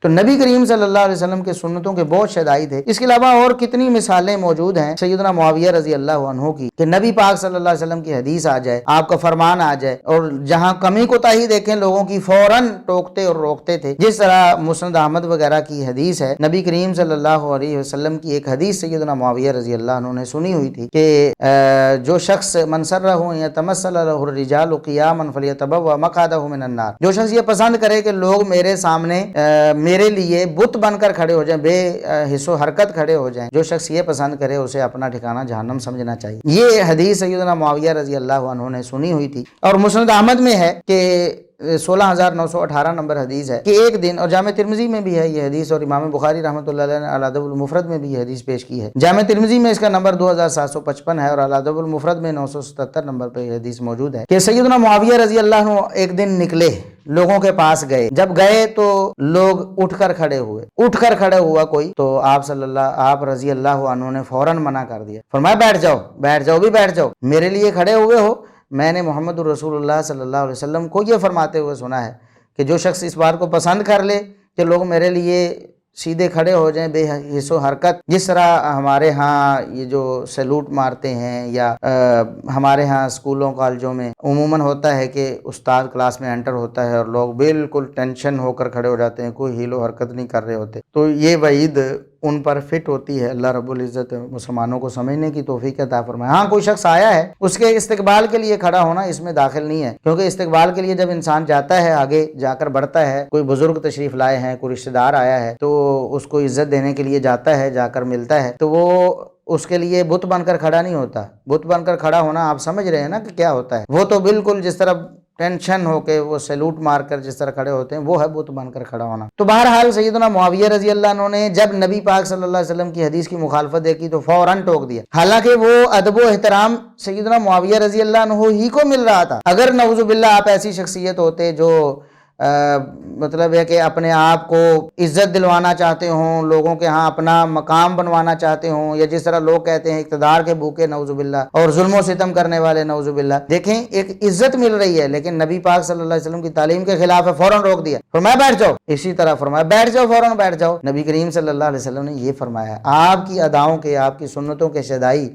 تو نبی کریم صلی اللہ علیہ وسلم کے سنتوں کے بہت شیدائی تھے۔ اس کے علاوہ اور کتنی مثالیں موجود ہیں سیدنا معاویہ رضی اللہ عنہ کی کہ نبی پاک صلی اللہ علیہ وسلم کی حدیث آ جائے، آپ کا فرمان آ جائے، اور جہاں کمی کوتاہی دیکھیں لوگوں کی فوراً ٹوکتے اور روکتے تھے۔ جس طرح مسند احمد وغیرہ کی حدیث ہے، نبی کریم صلی اللہ علیہ وسلم کی ایک حدیث سیدنا معاویہ رضی اللہ عنہ نے سنی ہوئی تھی کہ جو شخص من سرہ یتمثل لہ الرجال قیاما فلیتبوأ مقعدہ من النار، جو شخص یہ پسند کرے کہ لوگ میرے سامنے میرے لیے بت بن کر کھڑے ہو جائیں، بے حس و حرکت کھڑے ہو جائیں، جو شخص یہ پسند کرے اسے اپنا ٹھکانہ جہنم سمجھنا چاہیے۔ یہ حدیث سیدنا معاویہ رضی اللہ عنہ نے سنی ہوئی تھی، اور مسند احمد میں ہے کہ 16,918 نمبر حدیث ہے کہ ایک دن، اور جامع ترمذی میں بھی ہے یہ حدیث، اور امام بخاری رحمۃ اللہ علیہ نے الادب المفرد میں بھی یہ حدیث پیش کی ہے۔ جامع ترمذی میں اس کا نمبر 2755 ہے، اور الادب المفرد میں 977 نمبر پہ یہ حدیث موجود ہے کہ سیدنا معاویہ رضی اللہ عنہ ایک دن نکلے، لوگوں کے پاس گئے، جب گئے تو لوگ اٹھ کر کھڑے ہوا کوئی، تو آپ رضی اللہ عنہ نے فوراً منع کر دیا، فرمایا بیٹھ جاؤ، میرے لیے کھڑے ہوئے ہو؟ میں نے محمد رسول اللہ صلی اللہ علیہ وسلم کو یہ فرماتے ہوئے سنا ہے کہ جو شخص اس بات کو پسند کر لے کہ لوگ میرے لیے سیدھے کھڑے ہو جائیں بے حس و حرکت، جس طرح ہمارے ہاں یہ جو سیلوٹ مارتے ہیں، یا ہمارے ہاں اسکولوں کالجوں میں عموماً ہوتا ہے کہ استاد کلاس میں انٹر ہوتا ہے اور لوگ بالکل ٹینشن ہو کر کھڑے ہو جاتے ہیں، کوئی ہیل و حرکت نہیں کر رہے ہوتے، تو یہ وعید ان پر فٹ ہوتی ہے۔ اللہ رب العزت مسلمانوں کو سمجھنے کی توفیق عطا فرمائے۔ ہاں کوئی شخص آیا ہے، اس کے استقبال کے لیے کھڑا ہونا اس میں داخل نہیں ہے، کیونکہ استقبال کے لیے جب انسان جاتا ہے، آگے جا کر بڑھتا ہے، کوئی بزرگ تشریف لائے ہیں، کوئی رشتہ دار آیا ہے، تو اس کو عزت دینے کے لیے جاتا ہے، جا کر ملتا ہے، تو وہ اس کے لیے بت بن کر کھڑا نہیں ہوتا۔ بت بن کر کھڑا ہونا آپ سمجھ رہے ہیں نا کہ کیا ہوتا ہے، وہ تو بالکل جس طرح ٹینشن ہو کے وہ سیلوٹ مار کر جس طرح کھڑے ہوتے ہیں، وہ ہے بت بن کر کھڑا ہونا۔ تو بہرحال سیدنا معاویہ رضی اللہ عنہ نے جب نبی پاک صلی اللہ علیہ وسلم کی حدیث کی مخالفت دیکھی تو فوراً ٹوک دیا، حالانکہ وہ ادب و احترام سیدنا معاویہ رضی اللہ عنہ ہی کو مل رہا تھا۔ اگر نعوذ باللہ آپ ایسی شخصیت ہوتے جو مطلب ہے کہ اپنے آپ کو عزت دلوانا چاہتے ہوں، لوگوں کے ہاں اپنا مقام بنوانا چاہتے ہوں، یا جس طرح لوگ کہتے ہیں اقتدار کے بھوکے نعوذ باللہ اور ظلم و ستم کرنے والے نعوذ باللہ، دیکھیں ایک عزت مل رہی ہے لیکن نبی پاک صلی اللہ علیہ وسلم کی تعلیم کے خلاف ہے، فوراً روک دیا، فرمایا بیٹھ جاؤ۔ اسی طرح فرمایا بیٹھ جاؤ، فوراً بیٹھ جاؤ۔ نبی کریم صلی اللہ علیہ وسلم نے یہ فرمایا ہے۔ آپ کی اداؤں کے، آپ کی سنتوں کے شیدائی